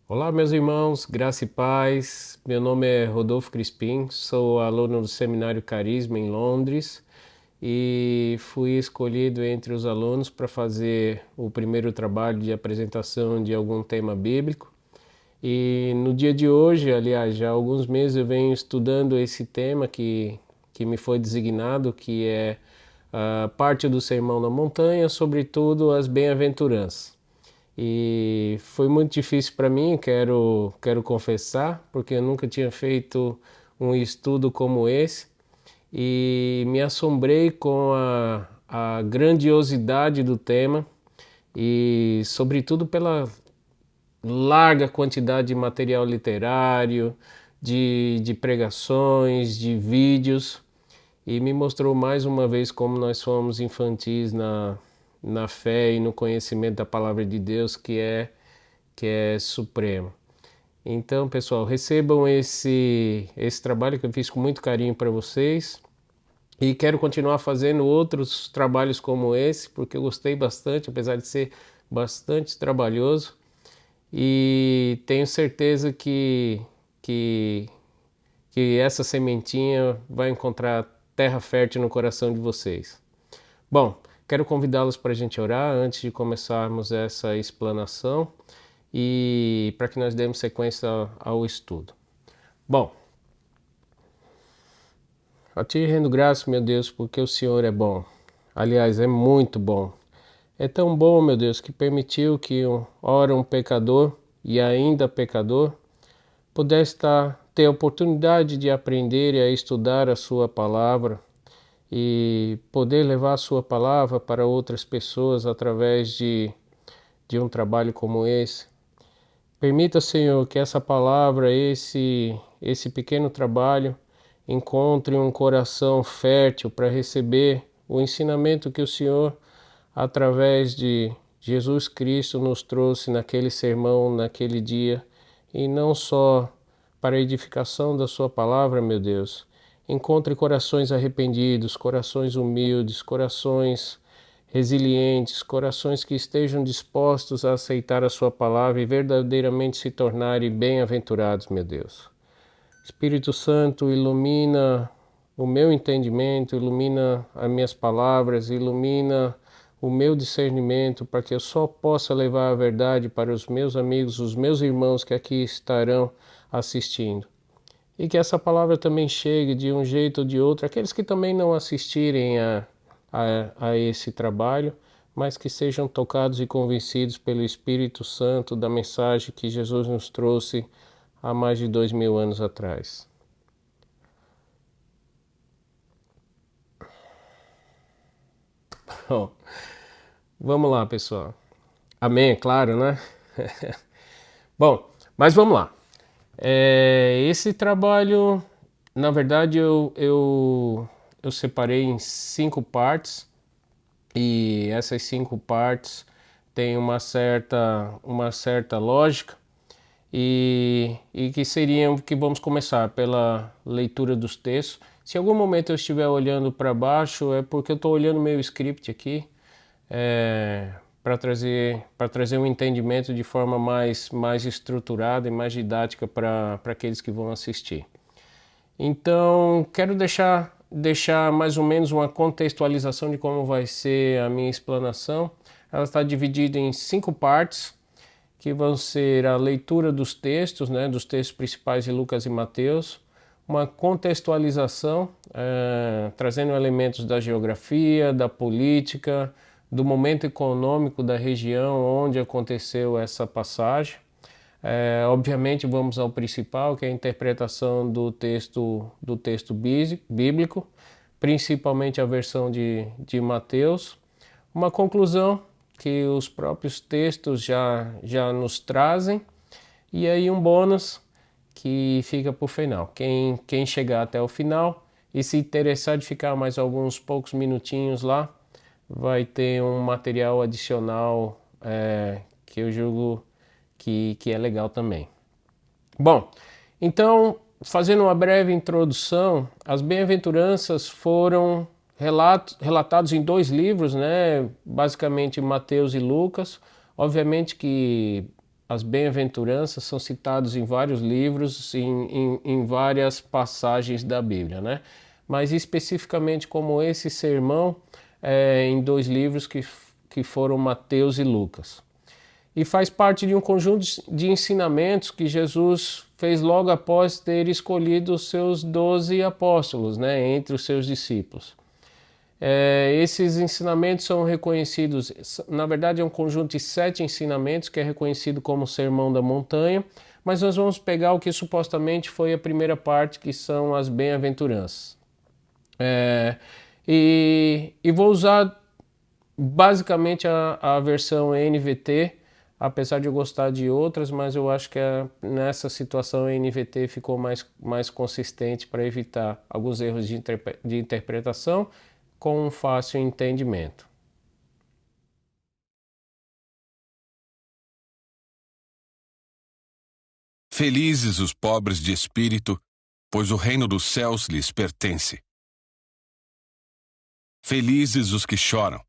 Olá, meus irmãos, graça e paz. Meu nome é Rodolfo Crispim, sou aluno do Seminário Carisma em Londres e fui escolhido entre os alunos para fazer o primeiro trabalho de apresentação de algum tema bíblico. E no dia de hoje, aliás, já há alguns meses eu venho estudando esse tema que me foi designado, que é a parte do Sermão da Montanha, sobretudo as bem-aventuranças. E foi muito difícil para mim, quero confessar, porque eu nunca tinha feito um estudo como esse e me assombrei com a grandiosidade do tema e, sobretudo, pela larga quantidade de material literário, de pregações, de vídeos, e me mostrou mais uma vez como nós somos infantis na fé e no conhecimento da palavra de Deus, que é supremo. Então, pessoal, recebam esse trabalho que eu fiz com muito carinho para vocês e quero continuar fazendo outros trabalhos como esse, porque eu gostei bastante, apesar de ser bastante trabalhoso, e tenho certeza que, que essa sementinha vai encontrar terra fértil no coração de vocês. Bom, quero convidá-los para a gente orar antes de começarmos essa explanação e para que nós demos sequência ao estudo. Bom, a Ti rendo graças, meu Deus, porque o Senhor é bom. Aliás, é muito bom. É tão bom, meu Deus, que permitiu que ora um pecador e ainda pecador pudesse ter a oportunidade de aprender e a estudar a Sua palavra e poder levar a Sua palavra para outras pessoas através de um trabalho como esse. Permita, Senhor, que essa palavra, esse pequeno trabalho, encontre um coração fértil para receber o ensinamento que o Senhor, através de Jesus Cristo, nos trouxe naquele sermão, naquele dia, e não só para a edificação da Sua palavra, meu Deus. Encontre corações arrependidos, corações humildes, corações resilientes, corações que estejam dispostos a aceitar a Sua palavra e verdadeiramente se tornarem bem-aventurados, meu Deus. Espírito Santo, ilumina o meu entendimento, ilumina as minhas palavras, ilumina o meu discernimento, para que eu só possa levar a verdade para os meus amigos, os meus irmãos que aqui estarão assistindo. E que essa palavra também chegue de um jeito ou de outro, aqueles que também não assistirem a esse trabalho, mas que sejam tocados e convencidos pelo Espírito Santo da mensagem que Jesus nos trouxe há mais de 2000 anos atrás. Bom, vamos lá, pessoal. Amém, é claro, né? Bom, mas vamos lá. Esse trabalho, na verdade, eu separei em 5 partes e essas 5 partes têm uma certa lógica e que seriam que vamos começar pela leitura dos textos. Se em algum momento eu estiver olhando para baixo, é porque eu estou olhando meu script aqui para trazer um entendimento de forma mais estruturada e mais didática para aqueles que vão assistir. Então, quero deixar mais ou menos uma contextualização de como vai ser a minha explanação. Ela está dividida em 5 partes, que vão ser a leitura dos textos, né, dos textos principais de Lucas e Mateus, uma contextualização, trazendo elementos da geografia, da política, do momento econômico da região onde aconteceu essa passagem. Obviamente vamos ao principal, que é a interpretação do texto bíblico, principalmente a versão de Mateus, uma conclusão que os próprios textos já nos trazem, e aí um bônus que fica por final. Quem chegar até o final e se interessar de ficar mais alguns poucos minutinhos lá, vai ter um material adicional que eu julgo que é legal também. Bom, então, fazendo uma breve introdução, as bem-aventuranças foram relatados em 2 livros, né? Basicamente Mateus e Lucas. Obviamente que as bem-aventuranças são citados em vários livros, em várias passagens da Bíblia, né? Mas especificamente como esse sermão, em dois livros que foram Mateus e Lucas. E faz parte de um conjunto de ensinamentos que Jesus fez logo após ter escolhido os seus 12 apóstolos, né, entre os seus discípulos. Esses ensinamentos são reconhecidos, na verdade é um conjunto de 7 ensinamentos que é reconhecido como o Sermão da Montanha, mas nós vamos pegar o que supostamente foi a primeira parte, que são as bem-aventuranças. E vou usar basicamente a versão NVT, apesar de eu gostar de outras, mas eu acho que nessa situação a NVT ficou mais consistente para evitar alguns erros de interpretação com um fácil entendimento. Felizes os pobres de espírito, pois o reino dos céus lhes pertence. Felizes os que choram,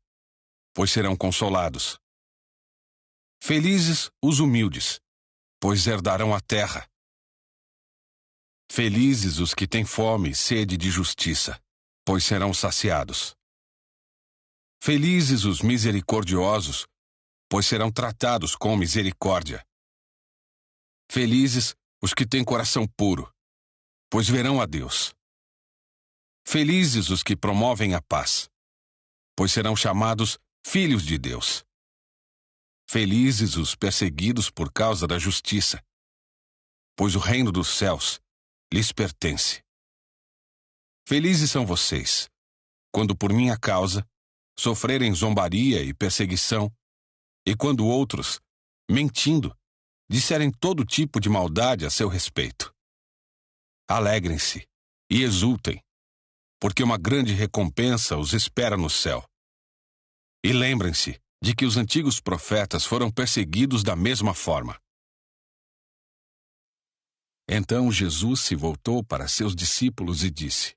pois serão consolados. Felizes os humildes, pois herdarão a terra. Felizes os que têm fome e sede de justiça, pois serão saciados. Felizes os misericordiosos, pois serão tratados com misericórdia. Felizes os que têm coração puro, pois verão a Deus. Felizes os que promovem a paz, pois serão chamados filhos de Deus. Felizes os perseguidos por causa da justiça, pois o reino dos céus lhes pertence. Felizes são vocês, quando por minha causa sofrerem zombaria e perseguição, e quando outros, mentindo, disserem todo tipo de maldade a seu respeito. Alegrem-se e exultem, porque uma grande recompensa os espera no céu. E lembrem-se de que os antigos profetas foram perseguidos da mesma forma. Então Jesus se voltou para seus discípulos e disse: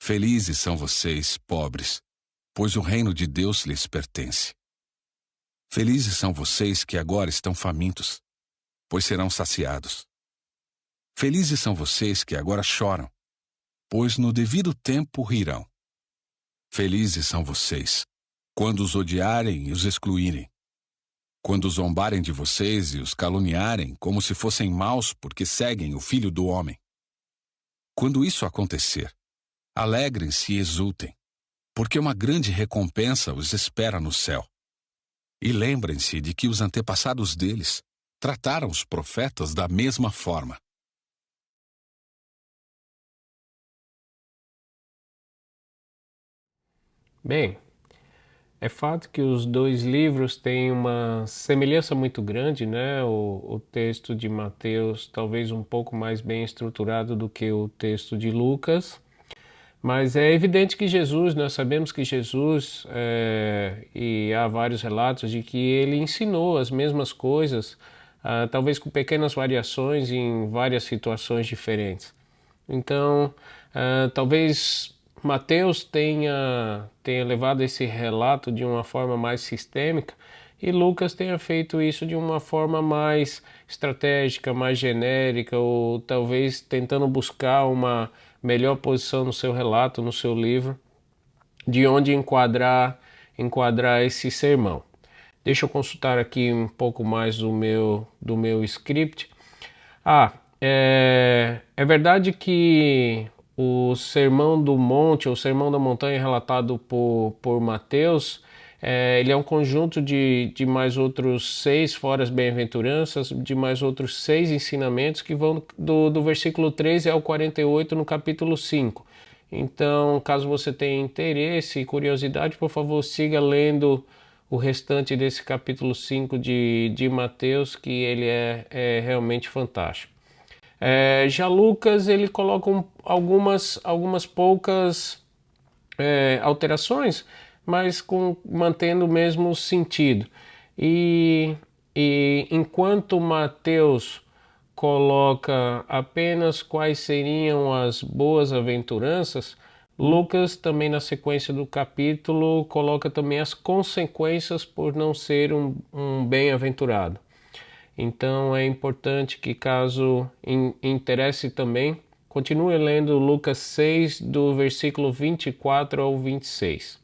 Felizes são vocês, pobres, pois o reino de Deus lhes pertence. Felizes são vocês que agora estão famintos, pois serão saciados. Felizes são vocês que agora choram, pois no devido tempo rirão. Felizes são vocês, quando os odiarem e os excluírem, quando zombarem de vocês e os caluniarem como se fossem maus porque seguem o Filho do Homem. Quando isso acontecer, alegrem-se e exultem, porque uma grande recompensa os espera no céu. E lembrem-se de que os antepassados deles trataram os profetas da mesma forma. Bem, é fato que os dois livros têm uma semelhança muito grande, né? O texto de Mateus talvez um pouco mais bem estruturado do que o texto de Lucas, mas é evidente que Jesus, nós sabemos que Jesus, e há vários relatos de que ele ensinou as mesmas coisas, talvez com pequenas variações em várias situações diferentes. Então, talvez Mateus tenha levado esse relato de uma forma mais sistêmica e Lucas tenha feito isso de uma forma mais estratégica, mais genérica, ou talvez tentando buscar uma melhor posição no seu relato, no seu livro, de onde enquadrar esse sermão. Deixa eu consultar aqui um pouco mais do meu script. É verdade que o Sermão do Monte, ou Sermão da Montanha, relatado por Mateus, ele é um conjunto de mais outros 6, fora as bem-aventuranças, de mais outros 6 ensinamentos que vão do versículo 13 ao 48 no capítulo 5. Então, caso você tenha interesse e curiosidade, por favor, siga lendo o restante desse capítulo 5 de Mateus, que ele é realmente fantástico. Já Lucas, ele coloca algumas poucas alterações, mas mantendo o mesmo sentido. E enquanto Mateus coloca apenas quais seriam as boas aventuranças, Lucas também na sequência do capítulo coloca também as consequências por não ser um bem-aventurado. Então é importante que, caso interesse também, continue lendo Lucas 6, do versículo 24 ao 26.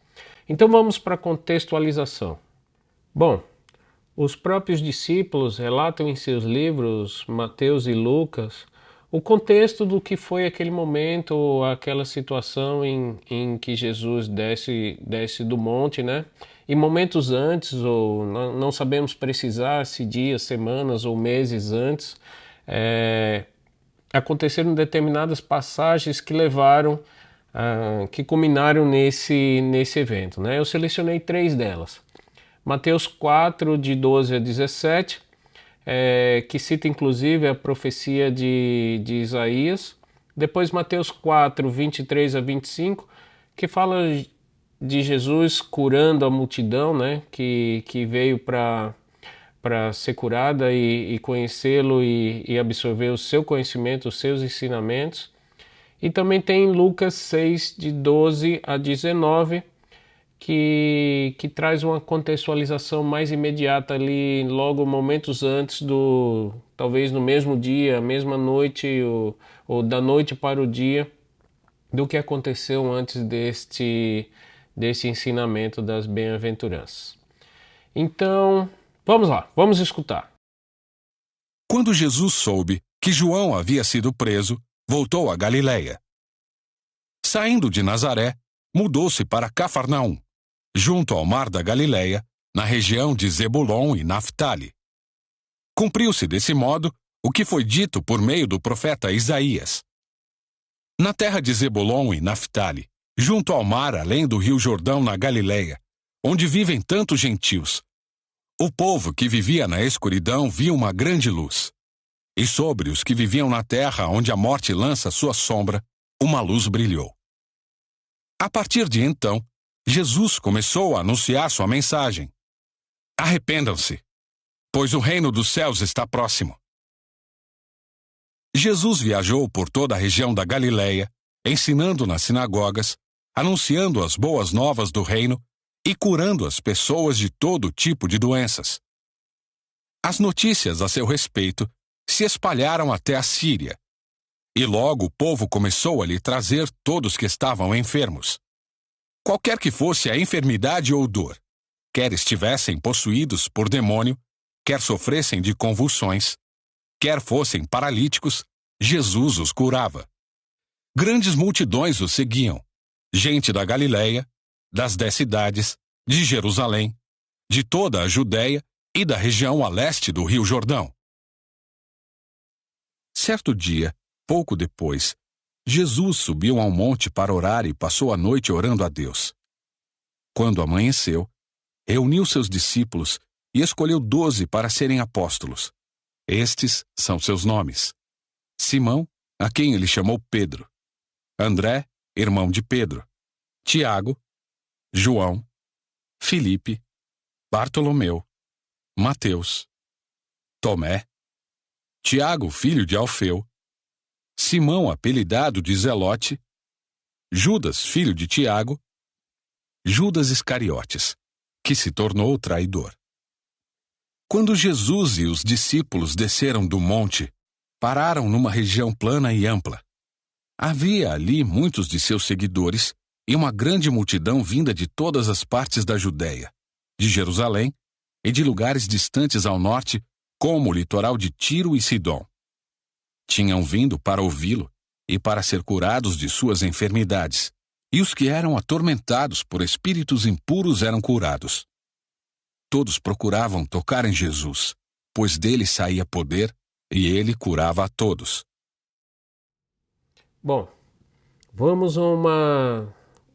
Então vamos para a contextualização. Bom, os próprios discípulos relatam em seus livros, Mateus e Lucas, o contexto do que foi aquele momento, aquela situação em que Jesus desce do monte, né? E momentos antes, ou não sabemos precisar se dias, semanas ou meses antes, aconteceram determinadas passagens que levaram, que culminaram nesse evento, né? Eu selecionei 3 delas. Mateus 4, de 12 a 17, que cita inclusive a profecia de Isaías. Depois Mateus 4, 23 a 25, que fala de Jesus curando a multidão, né? Que veio para ser curada e conhecê-lo e absorver o seu conhecimento, os seus ensinamentos. E também tem Lucas 6, de 12 a 19, que traz uma contextualização mais imediata ali, logo momentos antes talvez no mesmo dia, mesma noite, ou da noite para o dia, do que aconteceu antes desse ensinamento das bem-aventuranças. Então, vamos lá, vamos escutar. Quando Jesus soube que João havia sido preso, voltou a Galiléia. Saindo de Nazaré, mudou-se para Cafarnaum, junto ao mar da Galiléia, na região de Zebulon e Naftali. Cumpriu-se desse modo o que foi dito por meio do profeta Isaías. Na terra de Zebulon e Naftali, junto ao mar além do rio Jordão na Galiléia, onde vivem tantos gentios, o povo que vivia na escuridão viu uma grande luz. E sobre os que viviam na terra onde a morte lança sua sombra, uma luz brilhou. A partir de então, Jesus começou a anunciar sua mensagem. Arrependam-se, pois o reino dos céus está próximo. Jesus viajou por toda a região da Galiléia, ensinando nas sinagogas, anunciando as boas novas do reino e curando as pessoas de todo tipo de doenças. As notícias a seu respeito se espalharam até a Síria, e logo o povo começou a lhe trazer todos que estavam enfermos. Qualquer que fosse a enfermidade ou dor, quer estivessem possuídos por demônio, quer sofressem de convulsões, quer fossem paralíticos, Jesus os curava. Grandes multidões o seguiam, gente da Galiléia, das 10 cidades, de Jerusalém, de toda a Judéia e da região a leste do Rio Jordão. Certo dia, pouco depois, Jesus subiu a um monte para orar e passou a noite orando a Deus. Quando amanheceu, reuniu seus discípulos e escolheu 12 para serem apóstolos. Estes são seus nomes: Simão, a quem ele chamou Pedro; André, irmão de Pedro; Tiago, João, Filipe, Bartolomeu, Mateus, Tomé, Tiago, filho de Alfeu, Simão, apelidado de Zelote, Judas, filho de Tiago, Judas Iscariotes, que se tornou traidor. Quando Jesus e os discípulos desceram do monte, pararam numa região plana e ampla. Havia ali muitos de seus seguidores e uma grande multidão vinda de todas as partes da Judéia, de Jerusalém e de lugares distantes ao norte, como o litoral de Tiro e Sidom. Tinham vindo para ouvi-lo e para ser curados de suas enfermidades, e os que eram atormentados por espíritos impuros eram curados. Todos procuravam tocar em Jesus, pois dele saía poder e ele curava a todos. Bom, vamos a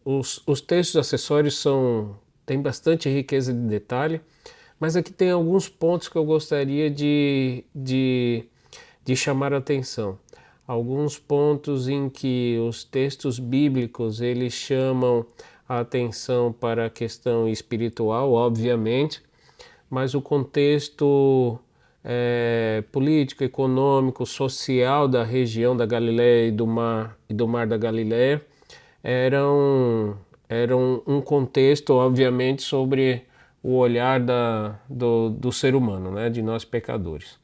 os textos acessórios têm bastante riqueza de detalhe, mas aqui tem alguns pontos que eu gostaria de chamar a atenção. Alguns pontos em que os textos bíblicos eles chamam a atenção para a questão espiritual, obviamente, mas o contexto político, econômico, social da região da Galileia e do Mar da Galileia eram um contexto, obviamente, sobre o olhar do ser humano, né, de nós pecadores.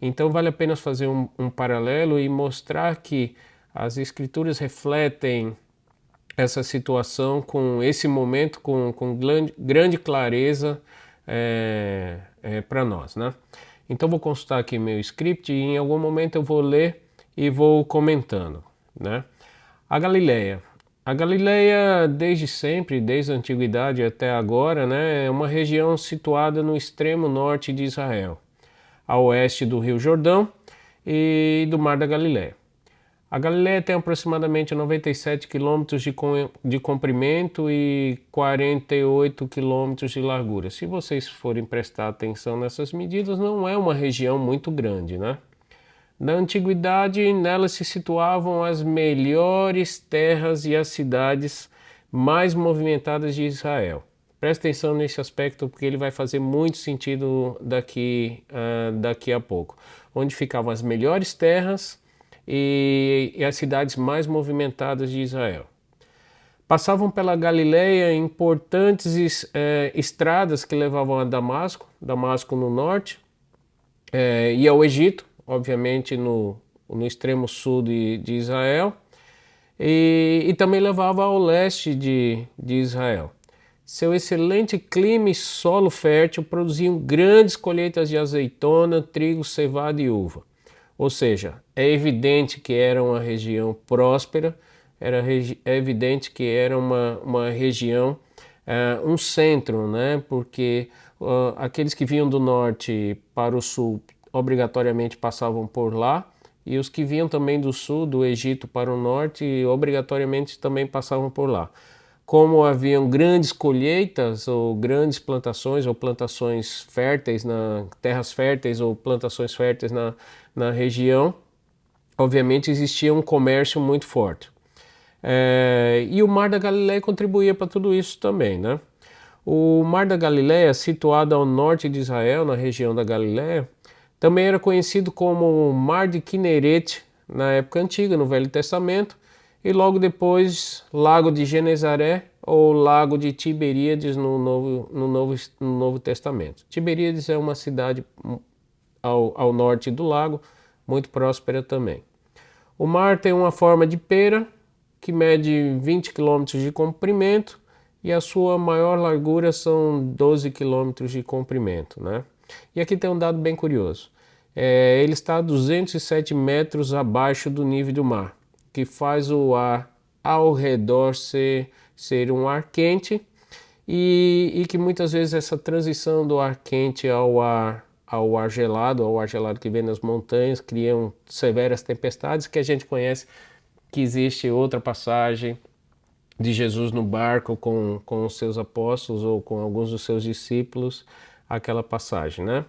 Então vale a pena fazer um paralelo e mostrar que as Escrituras refletem essa situação com esse momento com grande clareza para nós, né? Então vou consultar aqui meu script e em algum momento eu vou ler e vou comentando, né? A Galileia. A Galileia, desde sempre, desde a antiguidade até agora, né, é uma região situada no extremo norte de Israel, a oeste do Rio Jordão e do Mar da Galileia. A Galileia tem aproximadamente 97 quilômetros de comprimento e 48 quilômetros de largura. Se vocês forem prestar atenção nessas medidas, não é uma região muito grande, né? Na antiguidade, nela se situavam as melhores terras e as cidades mais movimentadas de Israel. Presta atenção nesse aspecto porque ele vai fazer muito sentido daqui a pouco. Onde ficavam as melhores terras e as cidades mais movimentadas de Israel. Passavam pela Galileia importantes estradas que levavam a Damasco, Damasco no norte, e ao Egito, obviamente no extremo sul de Israel, e também levava ao leste de Israel. Seu excelente clima e solo fértil produziam grandes colheitas de azeitona, trigo, cevada e uva. Ou seja, é evidente que era uma região próspera, é evidente que era uma região, um centro, né? Porque aqueles que vinham do norte para o sul obrigatoriamente passavam por lá, e os que vinham também do sul, do Egito para o norte, obrigatoriamente também passavam por lá. Como haviam grandes colheitas ou grandes plantações ou plantações férteis, terras férteis ou plantações férteis na região, obviamente existia um comércio muito forte. E o Mar da Galileia contribuía para tudo isso também, né? O Mar da Galileia, situado ao norte de Israel, na região da Galileia, também era conhecido como Mar de Quinerete na época antiga, no Velho Testamento, e logo depois Lago de Genezaré ou Lago de Tiberíades no Novo Testamento. Tiberíades é uma cidade ao norte do lago, muito próspera também. O mar tem uma forma de pera, que mede 20 km de comprimento, e a sua maior largura são 12 km de comprimento, né? E aqui tem um dado bem curioso. Ele está a 207 metros abaixo do nível do mar, que faz o ar ao redor ser um ar quente e que muitas vezes essa transição do ar quente ao ar gelado que vem nas montanhas, criam severas tempestades que a gente conhece, que existe outra passagem de Jesus no barco com os seus apóstolos ou com alguns dos seus discípulos, aquela passagem, né?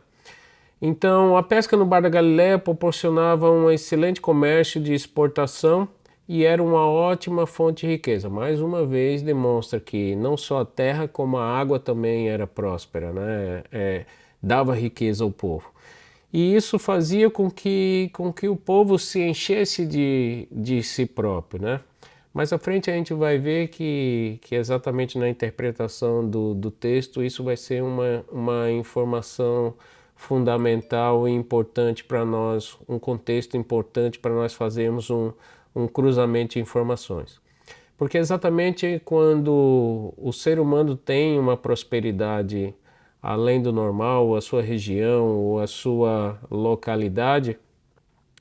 Então, a pesca no Mar da Galileia proporcionava um excelente comércio de exportação e era uma ótima fonte de riqueza. Mais uma vez demonstra que não só a terra como a água também era próspera, né? Dava riqueza ao povo. E isso fazia com que o povo se enchesse de si próprio, né? Mais à frente a gente vai ver que exatamente na interpretação do texto isso vai ser uma informação fundamental e importante para nós, um contexto importante para nós fazermos um cruzamento de informações. Porque exatamente quando o ser humano tem uma prosperidade além do normal, a sua região ou a sua localidade,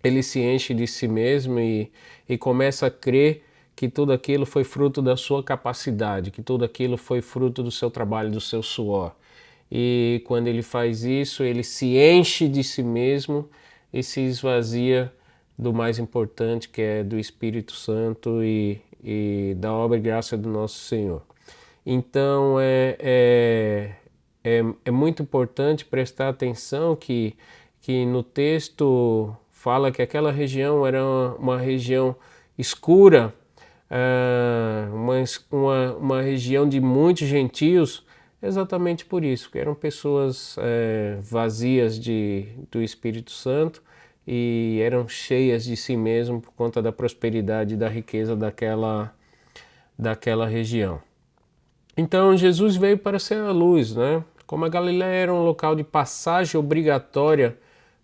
ele se enche de si mesmo e começa a crer que tudo aquilo foi fruto da sua capacidade, que tudo aquilo foi fruto do seu trabalho, do seu suor. E quando ele faz isso, ele se enche de si mesmo e se esvazia do mais importante, que é do Espírito Santo e da obra e graça do nosso Senhor. Então é muito importante prestar atenção que no texto fala que aquela região era uma região escura, uma região de muitos gentios, exatamente por isso, que eram pessoas vazias do Espírito Santo e eram cheias de si mesmo por conta da prosperidade e da riqueza daquela região. Então Jesus veio para ser a luz, né? Como a Galileia era um local de passagem obrigatória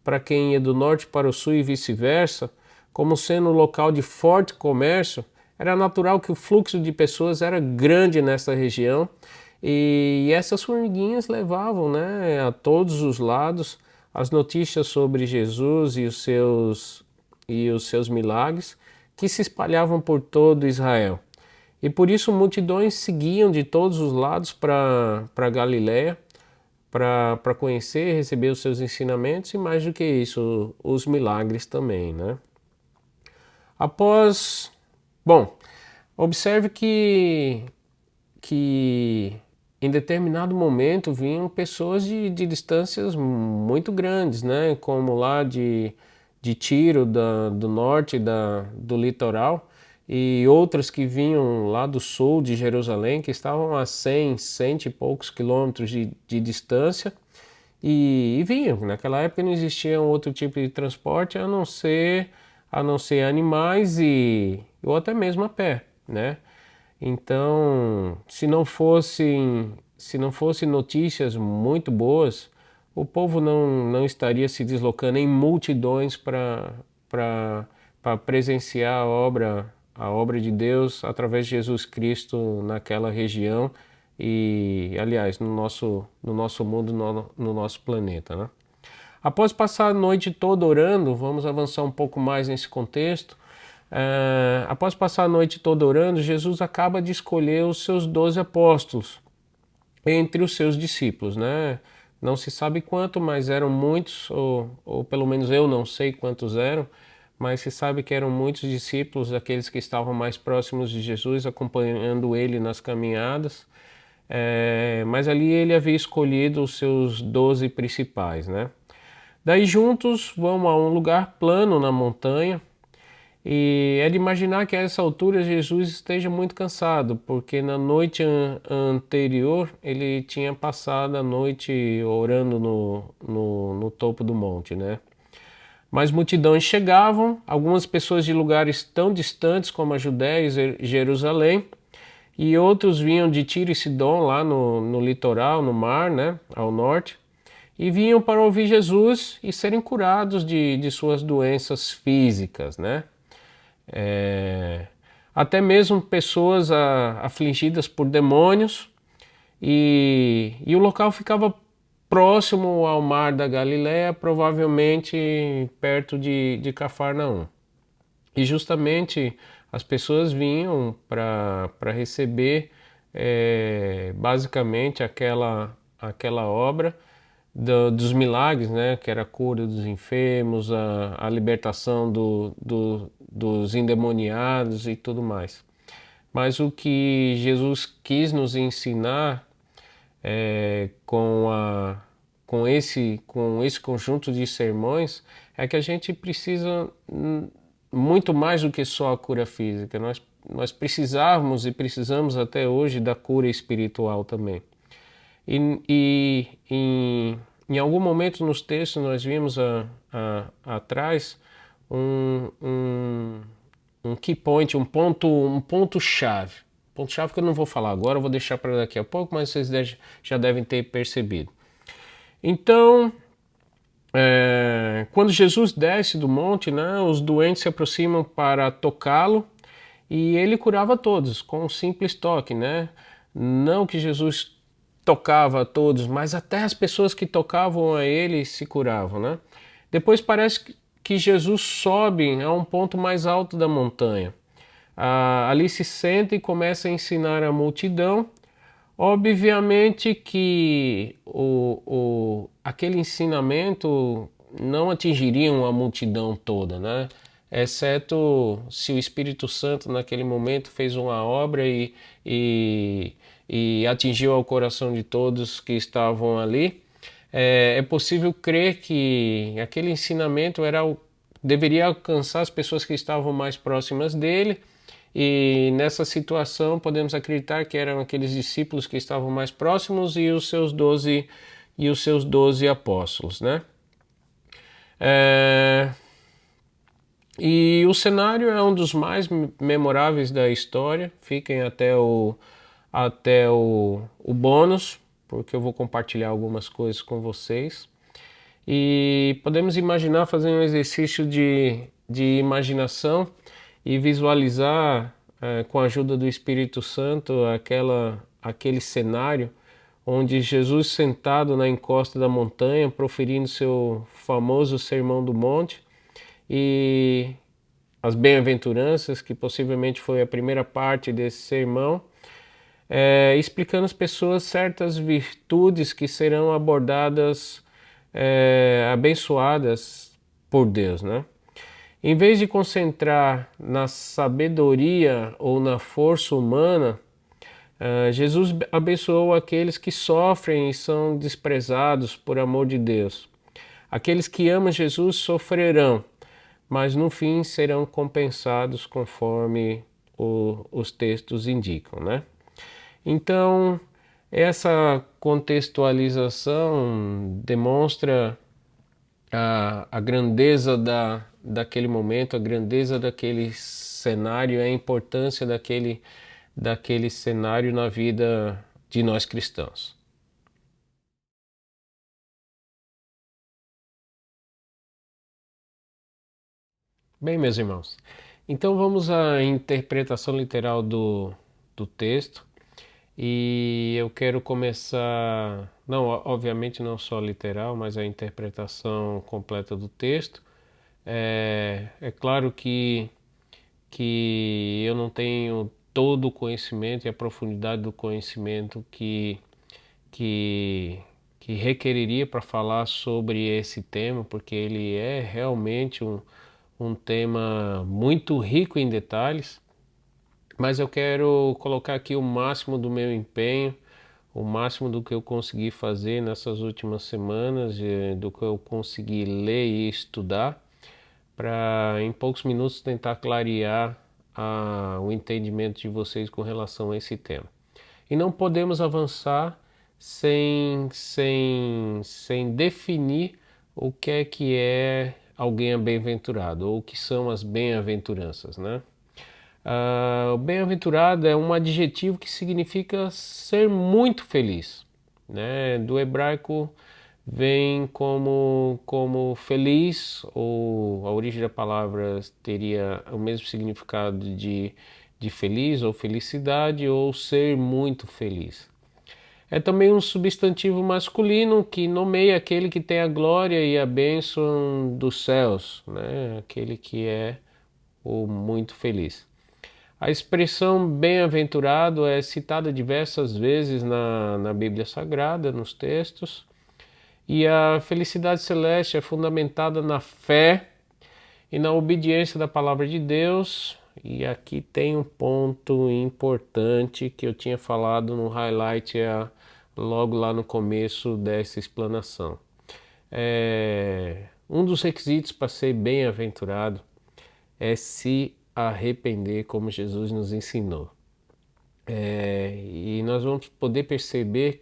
para quem ia do norte para o sul e vice-versa, como sendo um local de forte comércio, era natural que o fluxo de pessoas era grande nessa região e essas formiguinhas levavam, né, a todos os lados as notícias sobre Jesus e os seus milagres que se espalhavam por todo Israel. E por isso multidões seguiam de todos os lados para Galiléia para conhecer e receber os seus ensinamentos e mais do que isso, os milagres também, né? Após, bom, observe que em determinado momento vinham pessoas de distâncias muito grandes, né? Como lá de Tiro, do norte do litoral, e outras que vinham lá do sul de Jerusalém, que estavam a 100 e poucos quilômetros de distância, e vinham. Naquela época não existia outro tipo de transporte a não ser animais ou até mesmo a pé, né? Então, se não fossem notícias muito boas, o povo não estaria se deslocando em multidões para presenciar a obra de Deus através de Jesus Cristo naquela região e, aliás, no nosso mundo, no nosso planeta, né? Após passar a noite toda orando, vamos avançar um pouco mais nesse contexto. Após passar a noite toda orando, Jesus acaba de escolher os seus 12 apóstolos entre os seus discípulos, né? Não se sabe quanto, mas eram muitos, ou pelo menos eu não sei quantos eram, mas se sabe que eram muitos discípulos, aqueles que estavam mais próximos de Jesus, acompanhando ele nas caminhadas. Mas ali ele havia escolhido os seus 12 principais, né? Daí juntos vão a um lugar plano na montanha, e é de imaginar que a essa altura Jesus esteja muito cansado, porque na noite anterior ele tinha passado a noite orando no topo do monte, né? Mas multidões chegavam, algumas pessoas de lugares tão distantes como a Judéia e Jerusalém, e outros vinham de Tiro e Sidom, lá no litoral, no mar, né, ao norte, e vinham para ouvir Jesus e serem curados de suas doenças físicas, né? Até mesmo pessoas afligidas por demônios, e o local ficava próximo ao mar da Galileia, provavelmente perto de Cafarnaum. E justamente as pessoas vinham para receber basicamente aquela obra dos milagres, né, que era a cura dos enfermos, a libertação dos endemoniados e tudo mais. Mas o que Jesus quis nos ensinar com esse conjunto de sermões é que a gente precisa muito mais do que só a cura física. Nós precisávamos e precisamos até hoje da cura espiritual também. Em algum momento nos textos nós vimos atrás um key point, um ponto-chave. Ponto-chave que eu não vou falar agora, eu vou deixar para daqui a pouco, mas vocês já devem ter percebido. Então, quando Jesus desce do monte, né, os doentes se aproximam para tocá-lo e ele curava todos com um simples toque, né? Não que Jesus tocava a todos, mas até as pessoas que tocavam a ele se curavam, né? Depois parece que Jesus sobe a um ponto mais alto da montanha. Ali se senta e começa a ensinar a multidão. Obviamente que aquele ensinamento não atingiria a multidão toda, né? Exceto se o Espírito Santo naquele momento fez uma obra e atingiu ao coração de todos que estavam ali. É possível crer que aquele ensinamento deveria alcançar as pessoas que estavam mais próximas dele, e nessa situação podemos acreditar que eram aqueles discípulos que estavam mais próximos e os seus 12 apóstolos, né? E o cenário é um dos mais memoráveis da história. Fiquem até o bônus, porque eu vou compartilhar algumas coisas com vocês. E podemos imaginar, fazer um exercício de imaginação e visualizar, com a ajuda do Espírito Santo, aquele cenário onde Jesus sentado na encosta da montanha, proferindo seu famoso Sermão do Monte e as bem-aventuranças, que possivelmente foi a primeira parte desse sermão, explicando às pessoas certas virtudes que serão abordadas, abençoadas por Deus, né? Em vez de concentrar na sabedoria ou na força humana, Jesus abençoou aqueles que sofrem e são desprezados por amor de Deus. Aqueles que amam Jesus sofrerão, mas no fim serão compensados conforme os textos indicam, né? Então, essa contextualização demonstra a grandeza daquele momento, a grandeza daquele cenário, a importância daquele cenário na vida de nós cristãos. Bem, meus irmãos, então vamos à interpretação literal do texto. E eu quero começar, não, obviamente não só literal, mas a interpretação completa do texto. É claro que eu não tenho todo o conhecimento e a profundidade do conhecimento que, que requeriria para falar sobre esse tema, porque ele é realmente um tema muito rico em detalhes, mas eu quero colocar aqui o máximo do meu empenho, o máximo do que eu consegui fazer nessas últimas semanas, do que eu consegui ler e estudar, para em poucos minutos tentar clarear o entendimento de vocês com relação a esse tema. E não podemos avançar sem definir o que é alguém bem-aventurado, ou o que são as bem-aventuranças, né? O bem-aventurado é um adjetivo que significa ser muito feliz, né? Do hebraico vem como feliz, ou a origem da palavra teria o mesmo significado de feliz ou felicidade, ou ser muito feliz. É também um substantivo masculino que nomeia aquele que tem a glória e a bênção dos céus, né? Aquele que é o muito feliz. A expressão bem-aventurado é citada diversas vezes na Bíblia Sagrada, nos textos, e a felicidade celeste é fundamentada na fé e na obediência da palavra de Deus. E aqui tem um ponto importante que eu tinha falado no highlight logo lá no começo dessa explanação. Um dos requisitos para ser bem-aventurado é se arrepender, como Jesus nos ensinou. E nós vamos poder perceber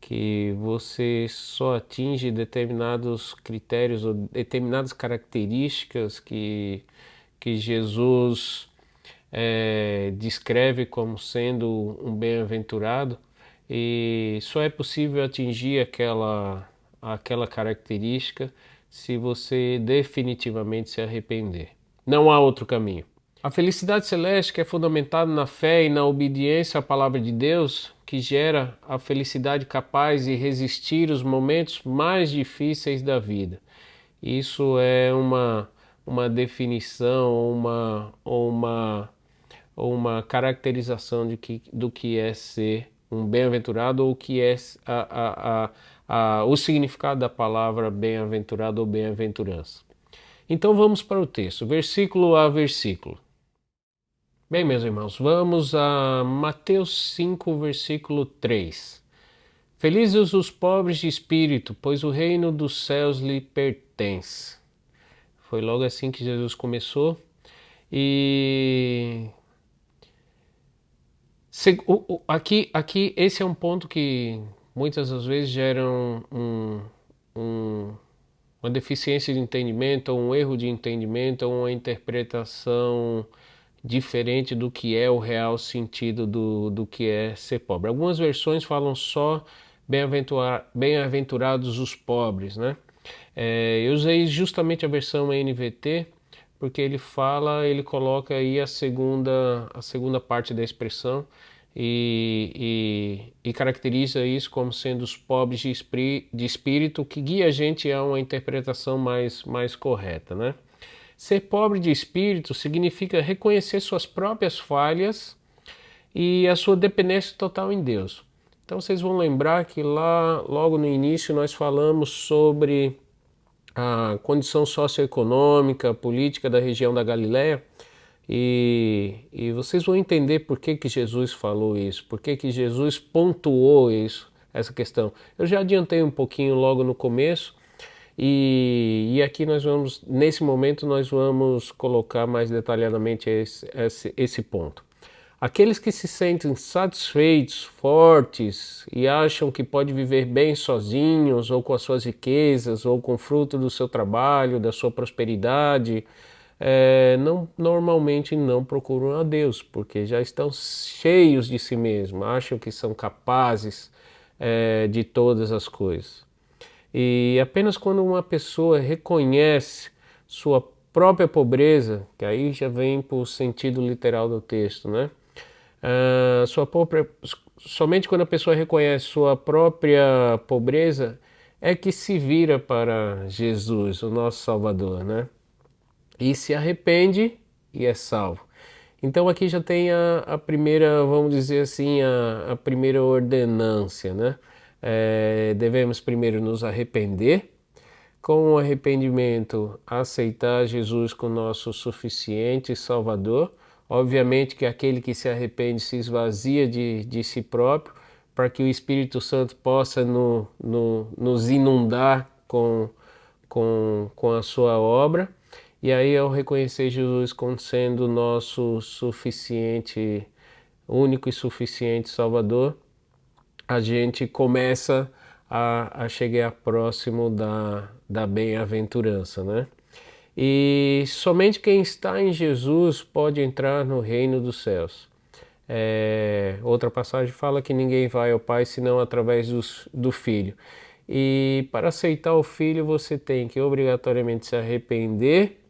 que você só atinge determinados critérios ou determinadas características que Jesus descreve como sendo um bem-aventurado, e só é possível atingir aquela característica se você definitivamente se arrepender. Não há outro caminho. A felicidade celeste, que é fundamentada na fé e na obediência à palavra de Deus, que gera a felicidade capaz de resistir os momentos mais difíceis da vida. Isso é uma definição, uma caracterização do que é ser um bem-aventurado, ou o que é o significado da palavra bem-aventurado ou bem-aventurança. Então vamos para o texto, versículo a versículo. Bem, meus irmãos, vamos a Mateus 5, versículo 3. Felizes os pobres de espírito, pois o reino dos céus lhe pertence. Foi logo assim que Jesus começou. E aqui esse é um ponto que muitas das vezes gera uma deficiência de entendimento, ou um erro de entendimento, ou uma interpretação diferente do que é o real sentido do que é ser pobre. Algumas versões falam só bem-aventurados os pobres, né? Eu usei justamente a versão NVT porque ele coloca aí a segunda parte da expressão e caracteriza isso como sendo os pobres de espírito, que guia a gente a uma interpretação mais correta, né? Ser pobre de espírito significa reconhecer suas próprias falhas e a sua dependência total em Deus. Então vocês vão lembrar que lá, logo no início, nós falamos sobre a condição socioeconômica, política da região da Galileia, e vocês vão entender por que Jesus falou isso, por que Jesus pontuou isso, essa questão. Eu já adiantei um pouquinho logo no começo, e aqui nesse momento nós vamos colocar mais detalhadamente esse ponto. Aqueles que se sentem satisfeitos, fortes e acham que pode viver bem sozinhos ou com as suas riquezas ou com o fruto do seu trabalho, da sua prosperidade, normalmente não procuram a Deus, porque já estão cheios de si mesmos, acham que são capazes de todas as coisas. E apenas quando uma pessoa reconhece sua própria pobreza, que aí já vem para o sentido literal do texto, né? Somente quando a pessoa reconhece sua própria pobreza é que se vira para Jesus, o nosso Salvador, né? E se arrepende e é salvo. Então aqui já tem a primeira, vamos dizer assim, a primeira ordenância, né? Devemos primeiro nos arrepender, com o arrependimento aceitar Jesus como nosso suficiente Salvador. Obviamente que aquele que se arrepende se esvazia de si próprio, para que o Espírito Santo possa nos inundar com a sua obra. E aí, ao reconhecer Jesus como sendo nosso suficiente, único e suficiente Salvador, a gente começa a chegar próximo da bem-aventurança, né? E somente quem está em Jesus pode entrar no reino dos céus. Outra passagem fala que ninguém vai ao Pai senão através do Filho. E para aceitar o Filho você tem que obrigatoriamente se arrepender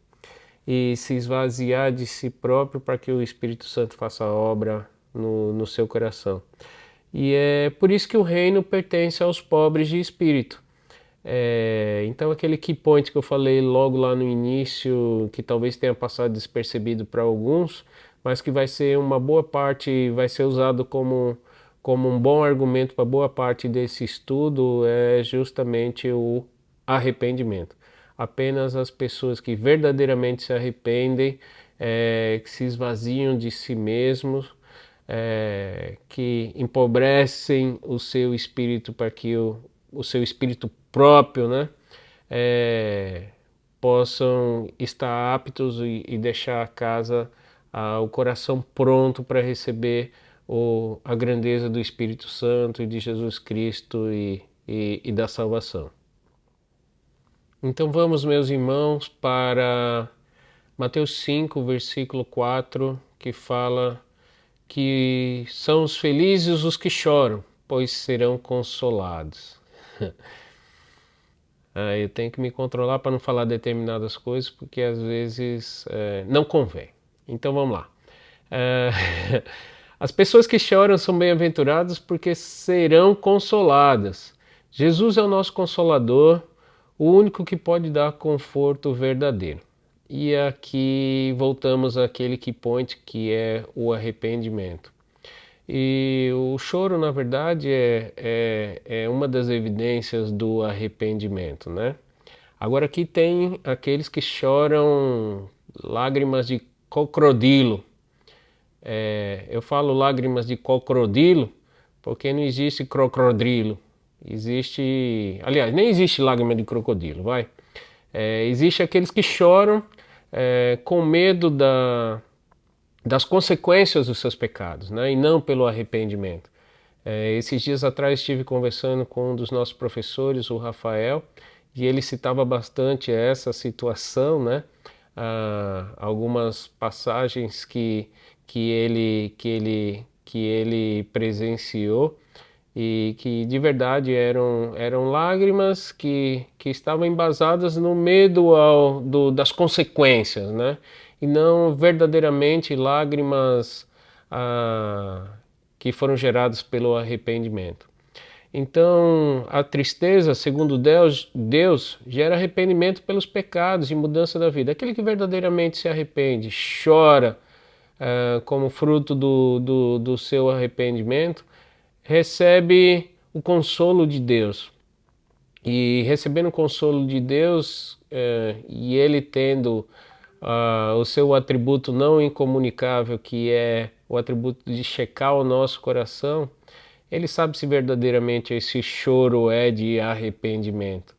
e se esvaziar de si próprio para que o Espírito Santo faça a obra no seu coração. E é por isso que o reino pertence aos pobres de espírito. Então aquele key point que eu falei logo lá no início, que talvez tenha passado despercebido para alguns, mas que vai ser uma boa parte, vai ser usado como um bom argumento para boa parte desse estudo, é justamente o arrependimento. Apenas as pessoas que verdadeiramente se arrependem, que se esvaziam de si mesmos, que empobrecem o seu espírito para que o seu espírito próprio, né, possam estar aptos e deixar a casa, o coração pronto para receber a grandeza do Espírito Santo e de Jesus Cristo e da salvação. Então vamos, meus irmãos, para Mateus 5, versículo 4, que fala que são os felizes os que choram, pois serão consolados. Eu tenho que me controlar para não falar determinadas coisas, porque às vezes não convém. Então vamos lá. As pessoas que choram são bem-aventuradas porque serão consoladas. Jesus é o nosso consolador, o único que pode dar conforto verdadeiro. E aqui voltamos àquele key point que é o arrependimento. E o choro, na verdade, é uma das evidências do arrependimento, né? Agora aqui tem aqueles que choram lágrimas de crocodilo. Eu falo lágrimas de crocodilo porque não existe crocodilo. Existe... Aliás, nem existe lágrima de crocodilo, vai. Existe aqueles que choram com medo das consequências dos seus pecados, né? E não pelo arrependimento. Esses dias atrás estive conversando com um dos nossos professores, o Rafael, e ele citava bastante essa situação, né? Algumas passagens que ele presenciou e que de verdade eram lágrimas que estavam embasadas no medo das consequências, né? E não verdadeiramente lágrimas que foram geradas pelo arrependimento. Então, a tristeza, segundo Deus gera arrependimento pelos pecados e mudança da vida. Aquele que verdadeiramente se arrepende, chora como fruto do seu arrependimento, recebe o consolo de Deus. E recebendo o consolo de Deus, e ele tendo o seu atributo não incomunicável, que é o atributo de checar o nosso coração, ele sabe se verdadeiramente esse choro é de arrependimento.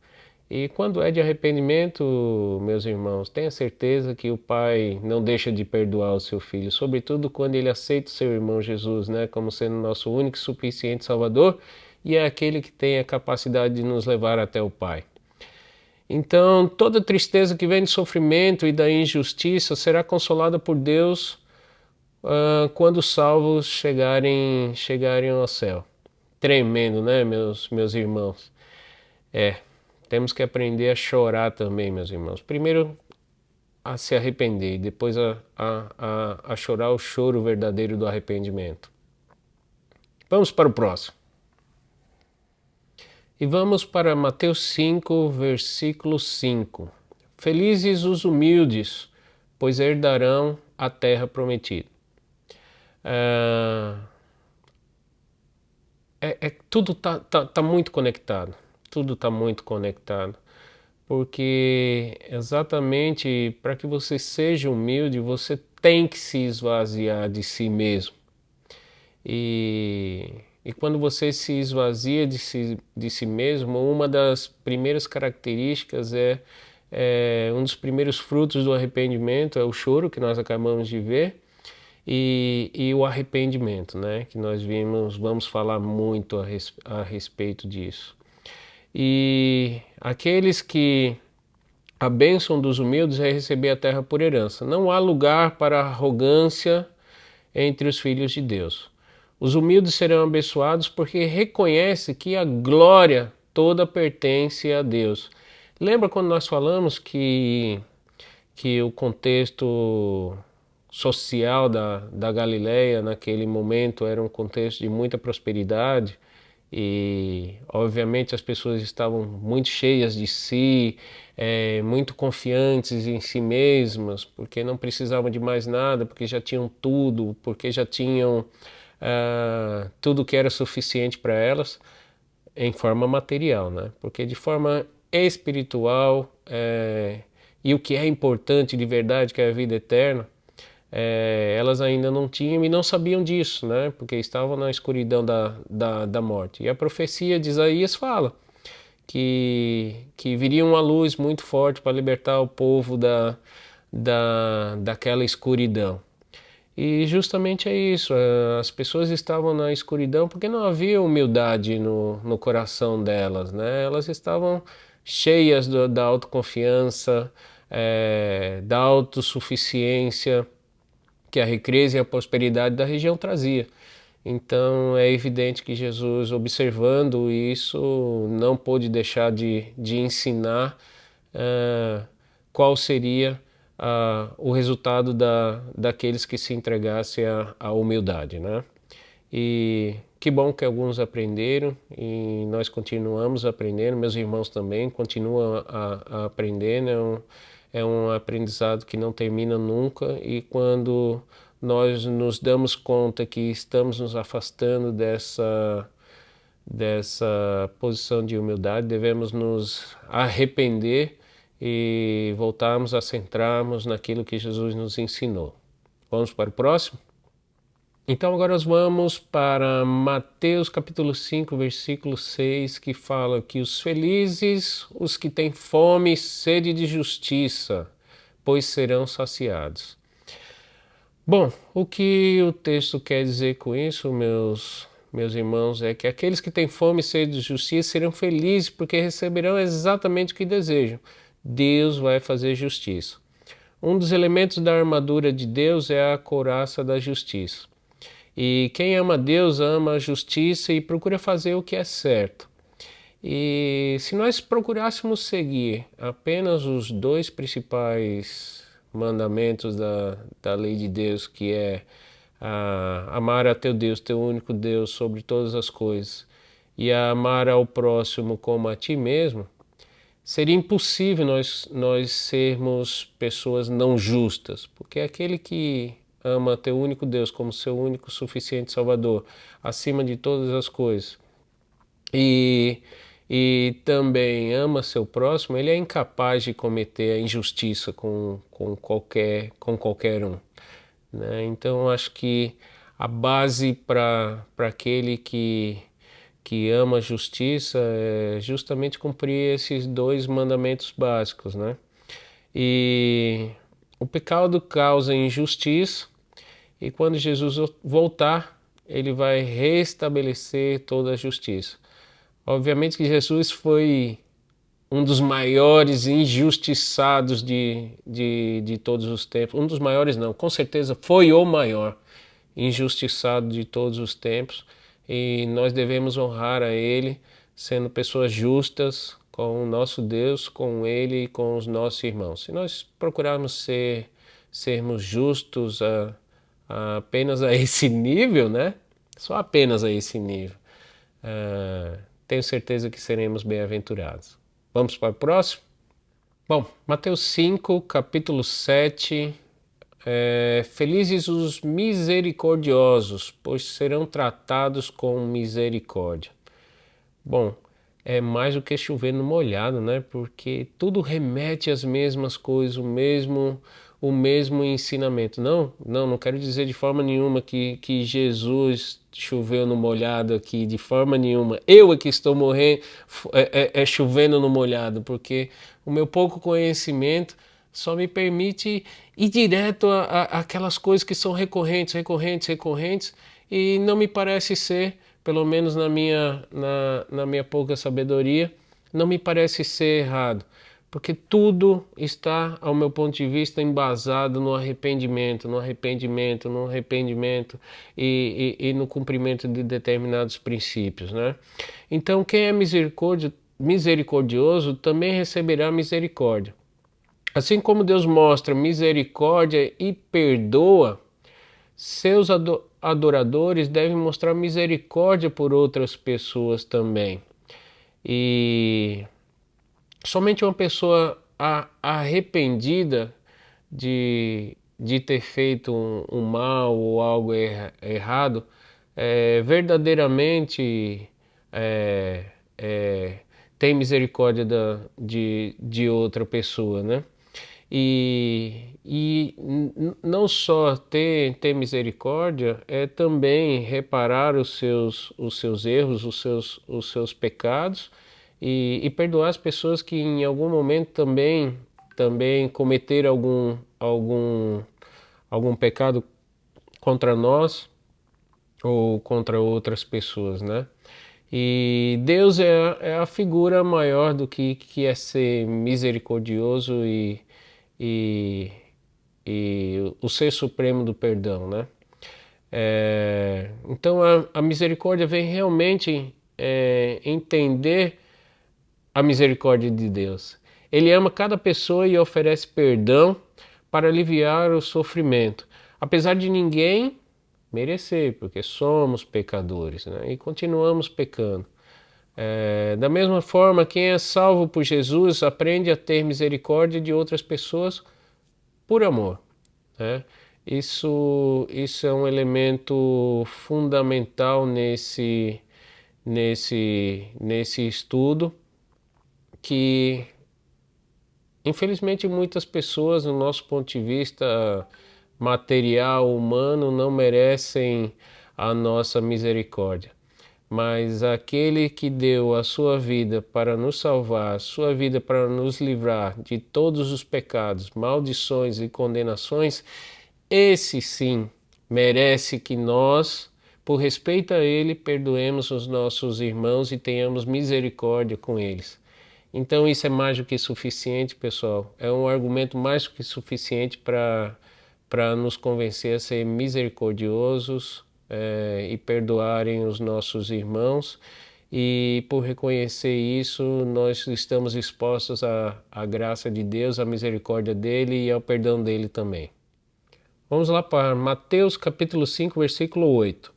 E quando é de arrependimento, meus irmãos, tenha certeza que o Pai não deixa de perdoar o seu filho, sobretudo quando ele aceita o seu irmão Jesus, né, como sendo nosso único e suficiente Salvador, e é aquele que tem a capacidade de nos levar até o Pai. Então, toda tristeza que vem do sofrimento e da injustiça será consolada por Deus quando os salvos chegarem ao céu. Tremendo, né, meus irmãos? Temos que aprender a chorar também, meus irmãos. Primeiro a se arrepender, depois a chorar o choro verdadeiro do arrependimento. Vamos para o próximo. E vamos para Mateus 5, versículo 5. Felizes os humildes, pois herdarão a terra prometida. Tudo tá muito conectado. Tudo está muito conectado. Porque exatamente para que você seja humilde, você tem que se esvaziar de si mesmo. E quando você se esvazia de si mesmo, uma das primeiras características um dos primeiros frutos do arrependimento é o choro que nós acabamos de ver e o arrependimento, né? Que nós vamos falar muito a respeito disso. E aqueles que a bênção dos humildes é receber a terra por herança. Não há lugar para arrogância entre os filhos de Deus. Os humildes serão abençoados porque reconhecem que a glória toda pertence a Deus. Lembra quando nós falamos que o contexto social da Galileia naquele momento era um contexto de muita prosperidade? E obviamente as pessoas estavam muito cheias de si, muito confiantes em si mesmas, porque não precisavam de mais nada, porque já tinham tudo, porque já tinham tudo que era suficiente para elas em forma material, né? Porque de forma espiritual e o que é importante de verdade, que é a vida eterna, elas ainda não tinham e não sabiam disso, né? Porque estavam na escuridão da morte. E a profecia de Isaías fala que viria uma luz muito forte para libertar o povo daquela escuridão. E justamente é isso, as pessoas estavam na escuridão porque não havia humildade no coração delas, né? Elas estavam cheias da autoconfiança, da autossuficiência, que a riqueza e a prosperidade da região trazia. Então é evidente que Jesus, observando isso, não pôde deixar de ensinar qual seria o resultado daqueles que se entregassem à humildade, né? E que bom que alguns aprenderam e nós continuamos aprendendo, meus irmãos também continuam a aprender, né? É um aprendizado que não termina nunca, e quando nós nos damos conta que estamos nos afastando dessa posição de humildade, devemos nos arrepender e voltarmos a centrarmos naquilo que Jesus nos ensinou. Vamos para o próximo? Então agora nós vamos para Mateus capítulo 5, versículo 6, que fala que os felizes, os que têm fome e sede de justiça, pois serão saciados. Bom, o que o texto quer dizer com isso, meus irmãos, é que aqueles que têm fome e sede de justiça serão felizes porque receberão exatamente o que desejam. Deus vai fazer justiça. Um dos elementos da armadura de Deus é a couraça da justiça. E quem ama Deus ama a justiça e procura fazer o que é certo. E se nós procurássemos seguir apenas os dois principais mandamentos da lei de Deus, que é amar a teu Deus, teu único Deus, sobre todas as coisas, e a amar ao próximo como a ti mesmo, seria impossível nós sermos pessoas não justas, porque aquele que ama teu único Deus como seu único suficiente Salvador, acima de todas as coisas, e, e também ama seu próximo, ele é incapaz de cometer a injustiça com qualquer um, né? Então acho que a base para aquele que ama a justiça é justamente cumprir esses dois mandamentos básicos, né? E o pecado causa injustiça, e quando Jesus voltar, ele vai restabelecer toda a justiça. Obviamente que Jesus foi um dos maiores injustiçados de todos os tempos. Um dos maiores não, com certeza foi o maior injustiçado de todos os tempos. E nós devemos honrar a Ele, sendo pessoas justas com o nosso Deus, com Ele e com os nossos irmãos. Se nós procurarmos sermos justos apenas a esse nível, né? Só apenas a esse nível. Tenho certeza que seremos bem-aventurados. Vamos para o próximo? Bom, Mateus 5, capítulo 7. Felizes os misericordiosos, pois serão tratados com misericórdia. Bom, é mais do que chover no molhado, né? Porque tudo remete às mesmas coisas, o mesmo ensinamento. Não quero dizer de forma nenhuma que Jesus choveu no molhado aqui, de forma nenhuma. Eu é que estou morrendo, chovendo no molhado, porque o meu pouco conhecimento só me permite ir direto aquelas coisas que são recorrentes, e não me parece ser, pelo menos na minha pouca sabedoria, não me parece ser errado, porque tudo está, ao meu ponto de vista, embasado no arrependimento e no cumprimento de determinados princípios, né? Então, quem é misericordioso também receberá misericórdia. Assim como Deus mostra misericórdia e perdoa, seus adoradores devem mostrar misericórdia por outras pessoas também. E somente uma pessoa arrependida de ter feito um mal ou algo errado, verdadeiramente tem misericórdia de outra pessoa, né? E não só ter misericórdia, é também reparar os seus erros, os seus pecados, e perdoar as pessoas que em algum momento também cometeram algum pecado contra nós ou contra outras pessoas, né? E Deus é a figura maior do que é ser misericordioso e o ser supremo do perdão, né? Então a misericórdia vem realmente entender a misericórdia de Deus. Ele ama cada pessoa e oferece perdão para aliviar o sofrimento, apesar de ninguém merecer, porque somos pecadores, né? E continuamos pecando. Da mesma forma, quem é salvo por Jesus aprende a ter misericórdia de outras pessoas por amor, né? Isso é um elemento fundamental nesse estudo, que infelizmente muitas pessoas, no nosso ponto de vista material, humano, não merecem a nossa misericórdia. Mas aquele que deu a sua vida para nos salvar, a sua vida para nos livrar de todos os pecados, maldições e condenações, esse sim merece que nós, por respeito a ele, perdoemos os nossos irmãos e tenhamos misericórdia com eles. Então isso é mais do que suficiente, pessoal. É um argumento mais do que suficiente para nos convencer a ser misericordiosos e perdoarem os nossos irmãos. E por reconhecer isso, nós estamos expostos à graça de Deus, à misericórdia dele e ao perdão dele também. Vamos lá para Mateus capítulo 5, versículo 8.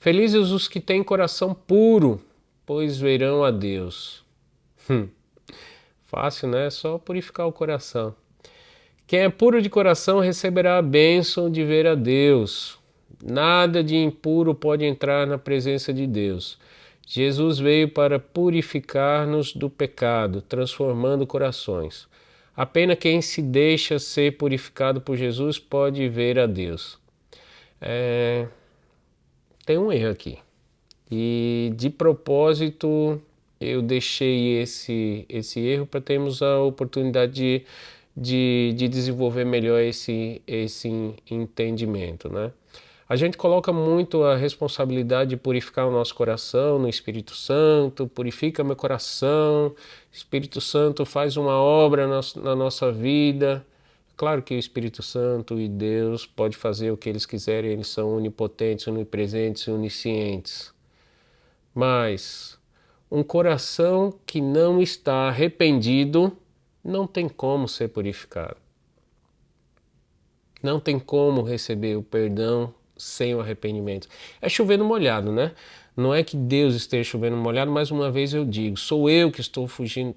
Felizes os que têm coração puro, pois verão a Deus. Fácil, né? É só purificar o coração. Quem é puro de coração receberá a bênção de ver a Deus. Nada de impuro pode entrar na presença de Deus. Jesus veio para purificar-nos do pecado, transformando corações. Apenas quem se deixa ser purificado por Jesus pode ver a Deus. Tem um erro aqui. E de propósito eu deixei esse erro para termos a oportunidade de desenvolver melhor esse entendimento, né? A gente coloca muito a responsabilidade de purificar o nosso coração no Espírito Santo, purifica meu coração, Espírito Santo faz uma obra na nossa vida. Claro que o Espírito Santo e Deus pode fazer o que eles quiserem, eles são onipotentes, onipresentes e oniscientes. Mas um coração que não está arrependido não tem como ser purificado. Não tem como receber o perdão sem o arrependimento. É chover no molhado, né? Não é que Deus esteja chovendo no molhado, mais uma vez eu digo, sou eu que estou fugindo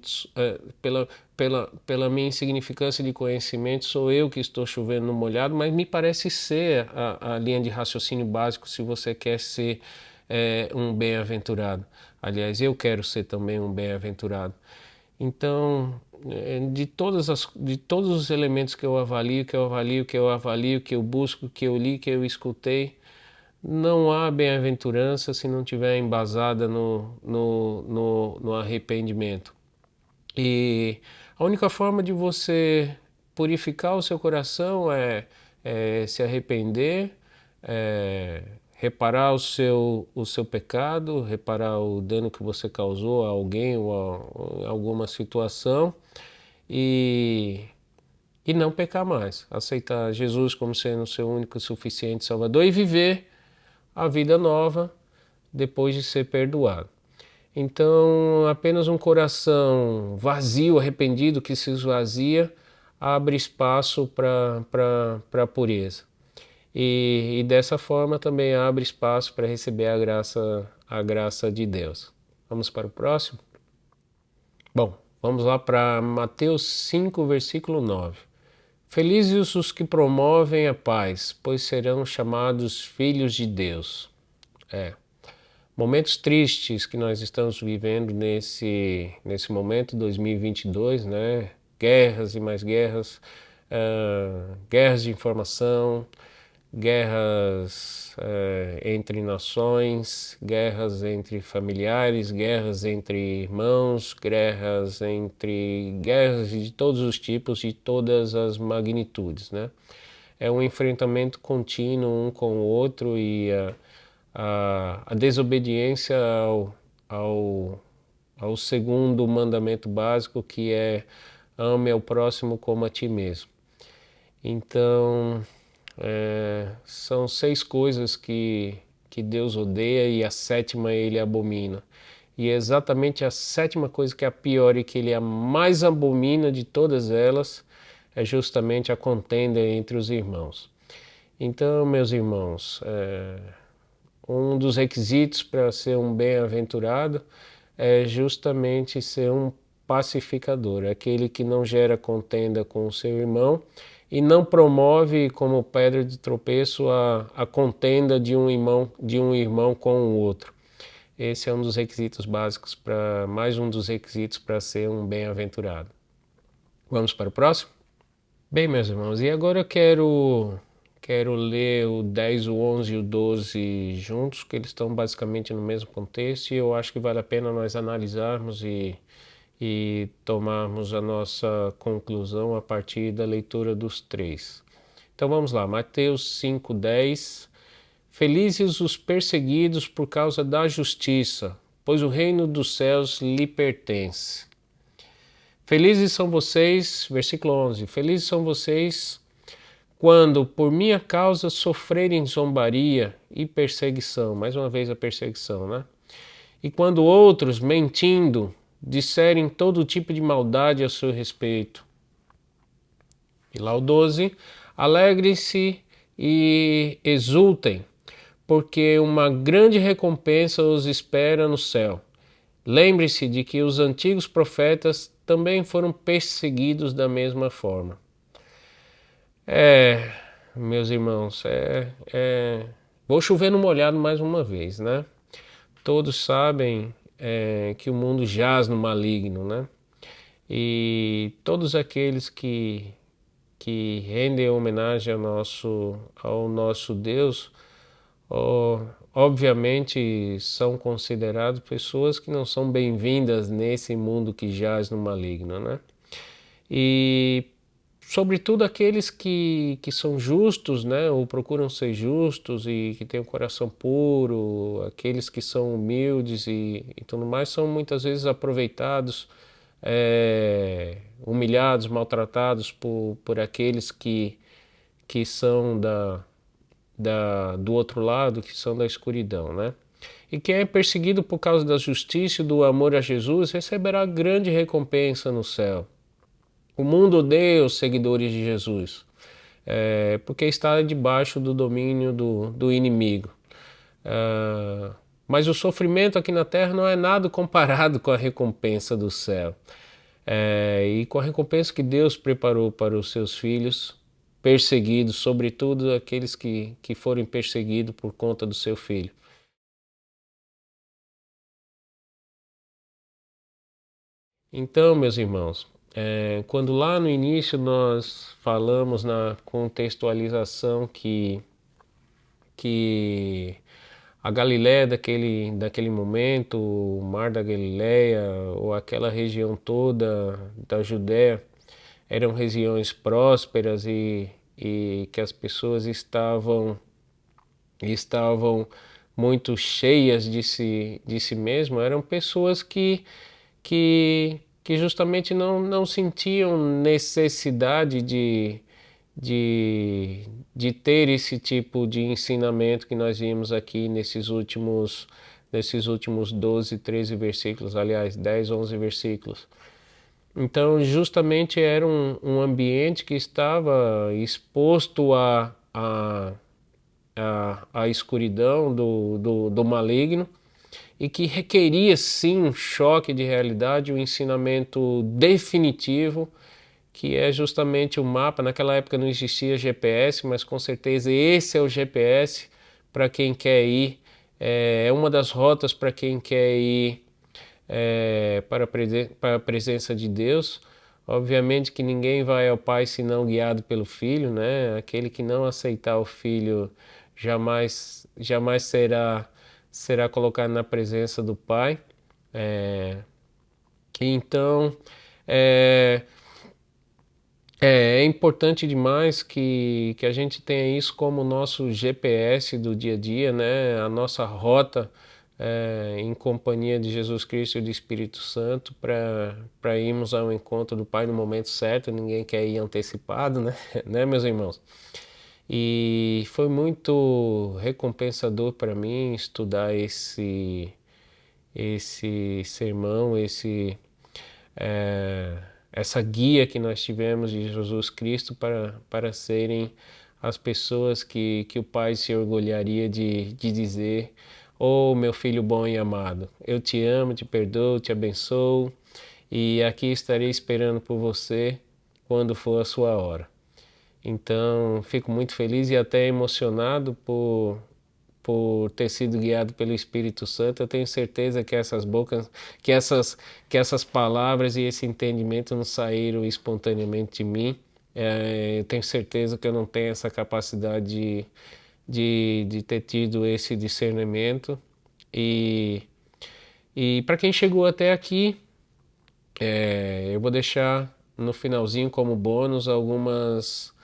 pela minha insignificância de conhecimento, sou eu que estou chovendo no molhado, mas me parece ser a linha de raciocínio básico se você quer ser um bem-aventurado. Aliás, eu quero ser também um bem-aventurado. Então, de todos os elementos que eu avalio, que eu busco, que eu li, que eu escutei, não há bem-aventurança se não estiver embasada no arrependimento. E a única forma de você purificar o seu coração é se arrepender, reparar o seu pecado, reparar o dano que você causou a alguém ou a alguma situação e não pecar mais. Aceitar Jesus como sendo o seu único e suficiente Salvador e viver a vida nova depois de ser perdoado. Então, apenas um coração vazio, arrependido, que se esvazia, abre espaço para a pureza. E dessa forma também abre espaço para receber a graça de Deus. Vamos para o próximo? Bom, vamos lá para Mateus 5, versículo 9. Felizes os que promovem a paz, pois serão chamados filhos de Deus. Momentos tristes que nós estamos vivendo nesse momento, 2022, né? Guerras e mais guerras, guerras de informação, guerras entre nações, guerras entre familiares, guerras entre irmãos, guerras de todos os tipos, de todas as magnitudes, né? É um enfrentamento contínuo um com o outro e a desobediência ao segundo mandamento básico, que é ame ao próximo como a ti mesmo. Então, são 6 coisas que Deus odeia e a 7ª ele abomina. E é exatamente a 7ª coisa que é a pior e que ele a mais abomina de todas elas é justamente a contenda entre os irmãos. Então, meus irmãos, um dos requisitos para ser um bem-aventurado é justamente ser um pacificador, aquele que não gera contenda com o seu irmão e não promove como pedra de tropeço a contenda de um irmão com o outro. Esse é um dos requisitos básicos mais um dos requisitos para ser um bem-aventurado. Vamos para o próximo? Bem, meus irmãos, e agora eu quero ler o 10, o 11 e o 12 juntos, que eles estão basicamente no mesmo contexto, e eu acho que vale a pena nós analisarmos e tomarmos a nossa conclusão a partir da leitura dos 3. Então vamos lá, Mateus 5:10. Felizes os perseguidos por causa da justiça, pois o reino dos céus lhe pertence. Felizes são vocês, versículo 11, felizes são vocês quando por minha causa sofrerem zombaria e perseguição, mais uma vez a perseguição, né? E quando outros, mentindo, disserem todo tipo de maldade a seu respeito. E lá o 12, alegrem-se e exultem, porque uma grande recompensa os espera no céu. Lembre-se de que os antigos profetas também foram perseguidos da mesma forma. Meus irmãos, vou chover no molhado mais uma vez, né? Todos sabem que o mundo jaz no maligno, né? E todos aqueles que rendem homenagem ao nosso Deus, obviamente são considerados pessoas que não são bem-vindas nesse mundo que jaz no maligno, né? E sobretudo aqueles que são justos, né, ou procuram ser justos e que têm o coração puro, aqueles que são humildes e tudo mais, são muitas vezes aproveitados, humilhados, maltratados por aqueles que são do outro lado, que são da escuridão, né? E quem é perseguido por causa da justiça e do amor a Jesus receberá grande recompensa no céu. O mundo odeia os seguidores de Jesus, porque está debaixo do domínio do inimigo. Mas o sofrimento aqui na terra não é nada comparado com a recompensa do céu. E com a recompensa que Deus preparou para os seus filhos perseguidos, sobretudo aqueles que forem perseguidos por conta do seu filho. Então, meus irmãos, quando lá no início nós falamos na contextualização que a Galiléia daquele momento, o Mar da Galiléia, ou aquela região toda da Judéia, eram regiões prósperas e que as pessoas estavam muito cheias de si mesmo, eram pessoas que justamente não sentiam necessidade de ter esse tipo de ensinamento que nós vimos aqui nesses últimos 12, 13 versículos, aliás, 10, 11 versículos. Então, justamente era um ambiente que estava exposto à escuridão do maligno e que requeria sim um choque de realidade, um ensinamento definitivo, que é justamente o mapa. Naquela época não existia GPS, mas com certeza esse é o GPS para quem quer ir, é uma das rotas para quem quer ir para a presença de Deus. Obviamente que ninguém vai ao Pai senão guiado pelo Filho, né? Aquele que não aceitar o Filho jamais será colocado na presença do Pai. Então é importante demais que a gente tenha isso como nosso GPS do dia a dia, né? A nossa rota em companhia de Jesus Cristo e do Espírito Santo para irmos ao encontro do Pai no momento certo. Ninguém quer ir antecipado, né? Né, meus irmãos? E foi muito recompensador para mim estudar esse sermão, essa guia que nós tivemos de Jesus Cristo para serem as pessoas que o Pai se orgulharia de dizer: oh, meu filho bom e amado, eu te amo, te perdoo, te abençoo e aqui estarei esperando por você quando for a sua hora. Então, fico muito feliz e até emocionado por ter sido guiado pelo Espírito Santo. Eu tenho certeza que que essas palavras e esse entendimento não saíram espontaneamente de mim. Eu tenho certeza que eu não tenho essa capacidade de ter tido esse discernimento. E para quem chegou até aqui, eu vou deixar no finalzinho como bônus algumas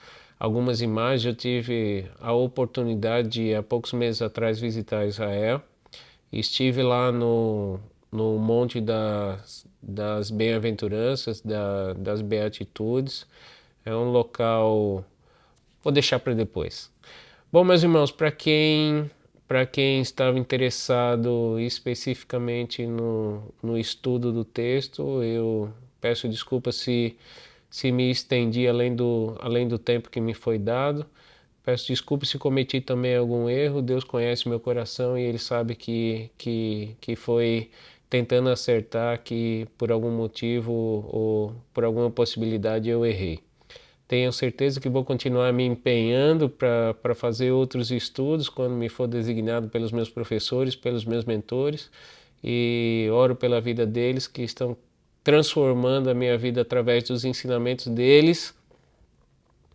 imagens. Eu tive a oportunidade de, há poucos meses atrás, visitar Israel. Estive lá no Monte das Bem-aventuranças, das Beatitudes. É um local vou deixar para depois. Bom, meus irmãos, para quem estava interessado especificamente no estudo do texto, eu peço desculpa se me estendi além do tempo que me foi dado. Peço desculpa se cometi também algum erro. Deus conhece meu coração e Ele sabe que foi tentando acertar, que por algum motivo ou por alguma possibilidade eu errei. Tenho certeza que vou continuar me empenhando para fazer outros estudos quando me for designado pelos meus professores, pelos meus mentores, e oro pela vida deles que estão transformando a minha vida através dos ensinamentos deles,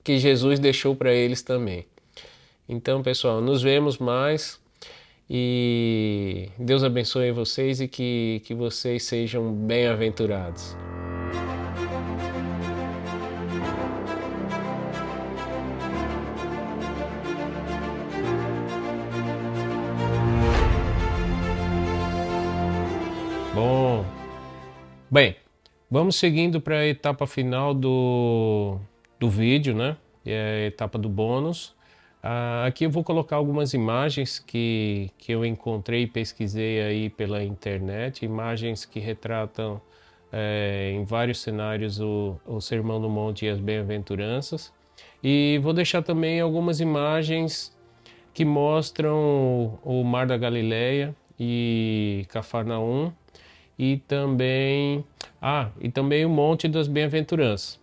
que Jesus deixou para eles também. Então, pessoal, nos vemos mais e Deus abençoe vocês e que vocês sejam bem-aventurados. Bom, bem, vamos seguindo para a etapa final do vídeo, né? É a etapa do bônus. Aqui eu vou colocar algumas imagens que eu encontrei e pesquisei aí pela internet, imagens que retratam em vários cenários o Sermão do Monte e as Bem-aventuranças. E vou deixar também algumas imagens que mostram o Mar da Galileia e Cafarnaum e também o Monte das Bem-aventuranças.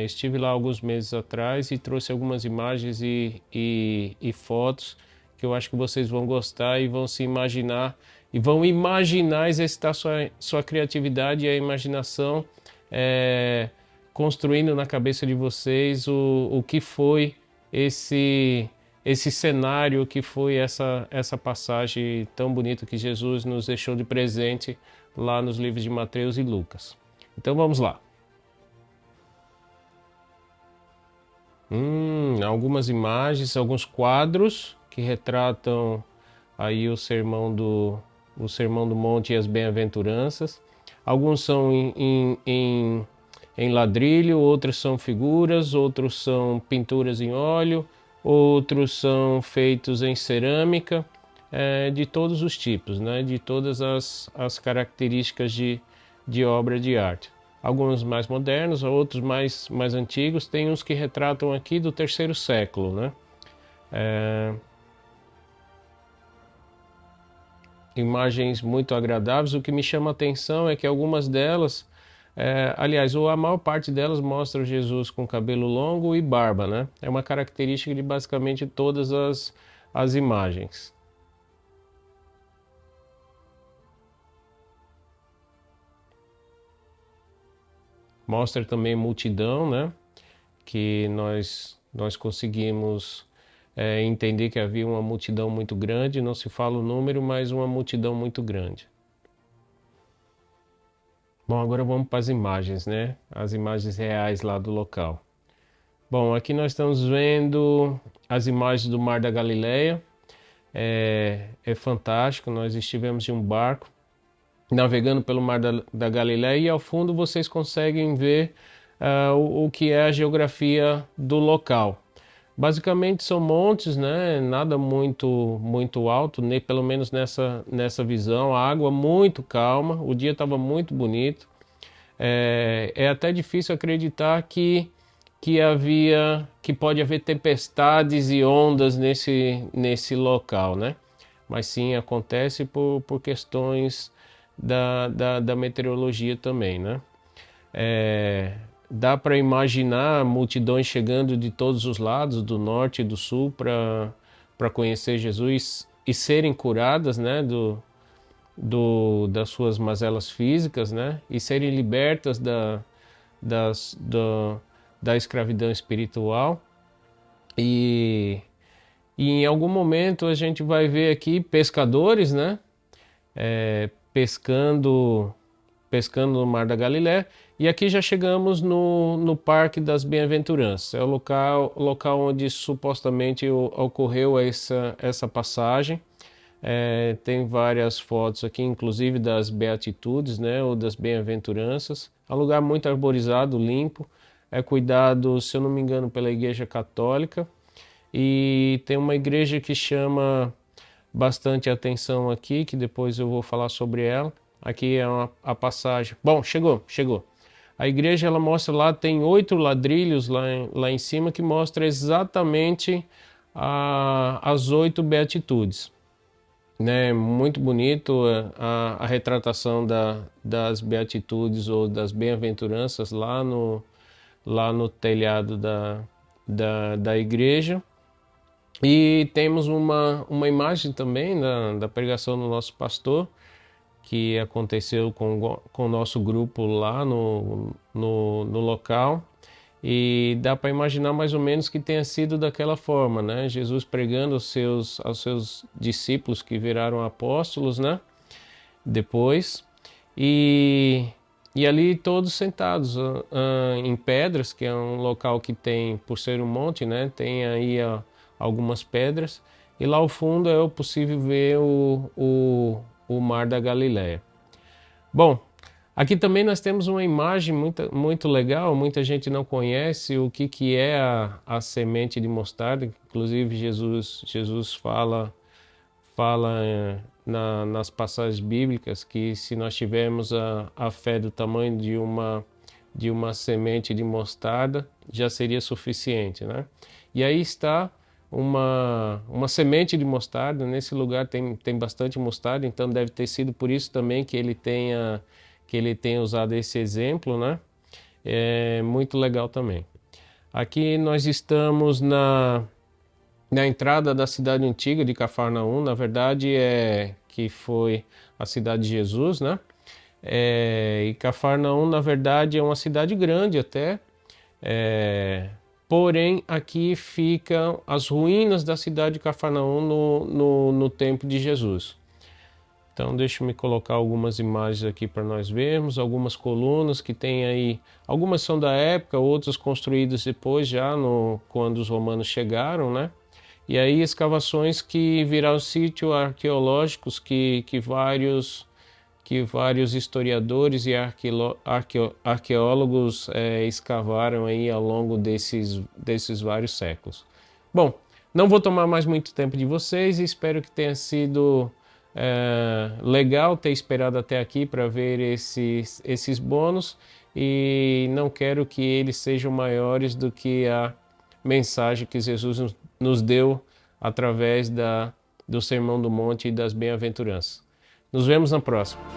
Estive lá alguns meses atrás e trouxe algumas imagens e fotos que eu acho que vocês vão gostar e vão se imaginar e vão imaginar, exercitar sua criatividade e a imaginação, construindo na cabeça de vocês o que foi esse cenário, que foi essa passagem tão bonita que Jesus nos deixou de presente lá nos livros de Mateus e Lucas. Então vamos lá. Algumas imagens, alguns quadros que retratam aí o Sermão do Monte e as Bem-aventuranças. Alguns são em ladrilho, outros são figuras, outros são pinturas em óleo, outros são feitos em cerâmica, de todos os tipos, né? De todas as características de obra de arte. Alguns mais modernos, outros mais antigos. Tem uns que retratam aqui do terceiro século, né? Imagens muito agradáveis. O que me chama a atenção é que algumas delas, aliás, a maior parte delas mostra Jesus com cabelo longo e barba, né? É uma característica de basicamente todas as imagens. Mostra também multidão, né? Que nós conseguimos entender que havia uma multidão muito grande, não se fala o número, mas uma multidão muito grande. Bom, agora vamos para as imagens, né? As imagens reais lá do local. Bom, aqui nós estamos vendo as imagens do Mar da Galileia. É fantástico, nós estivemos em um barco navegando pelo Mar da Galileia e ao fundo vocês conseguem ver o que é a geografia do local. Basicamente são montes, né? Nada muito alto, nem pelo menos nessa visão. A água muito calma, o dia estava muito bonito. É até difícil acreditar que pode haver tempestades e ondas nesse local, né? Mas sim, acontece por questões da meteorologia também, né? Dá para imaginar multidões chegando de todos os lados, do norte e do sul, para conhecer Jesus e serem curadas, né, das suas mazelas físicas, né, e serem libertas da escravidão espiritual. E em algum momento a gente vai ver aqui pescadores, né, pescando no Mar da Galileia. E aqui já chegamos no Parque das Bem-aventuranças. É o local onde supostamente ocorreu essa passagem. Tem várias fotos aqui, inclusive das Beatitudes, né, ou das Bem-aventuranças. É um lugar muito arborizado, limpo. É cuidado, se eu não me engano, pela Igreja Católica. E tem uma igreja que chama bastante atenção aqui, que depois eu vou falar sobre ela. Aqui é a passagem. Bom, chegou. A igreja, ela mostra lá, tem 8 ladrilhos lá em cima que mostra exatamente as 8 beatitudes. Né? Muito bonito a retratação das beatitudes ou das bem-aventuranças lá no telhado da igreja. E temos uma imagem também da pregação do nosso pastor, que aconteceu com o nosso grupo lá no local. E dá para imaginar mais ou menos que tenha sido daquela forma, né? Jesus pregando aos seus discípulos que viraram apóstolos, né? Depois. E ali todos sentados em pedras, que é um local que tem, por ser um monte, né? Tem aí algumas pedras. E lá ao fundo é possível ver o Mar da Galileia. Bom, aqui também nós temos uma imagem muito legal, muita gente não conhece o que é a semente de mostarda. Inclusive Jesus fala nas passagens bíblicas que se nós tivermos a fé do tamanho de uma semente de mostarda, já seria suficiente, né? E aí está uma semente de mostarda. Nesse lugar tem bastante mostarda, então deve ter sido por isso também que ele tenha usado esse exemplo, né? É muito legal também. Aqui nós estamos na entrada da cidade antiga de Cafarnaum. Na verdade que foi a cidade de Jesus, né? E Cafarnaum, na verdade, é uma cidade grande até, porém aqui ficam as ruínas da cidade de Cafarnaum no tempo de Jesus. Então deixa eu me colocar algumas imagens aqui para nós vermos, algumas colunas que tem aí, algumas são da época, outras construídas depois já quando os romanos chegaram, né? E aí escavações que viraram sítios arqueológicos que vários historiadores e arqueólogos escavaram aí ao longo desses vários séculos. Bom, não vou tomar mais muito tempo de vocês e espero que tenha sido legal ter esperado até aqui para ver esses bônus, e não quero que eles sejam maiores do que a mensagem que Jesus nos deu através do Sermão do Monte e das Bem-aventuranças. Nos vemos na próxima.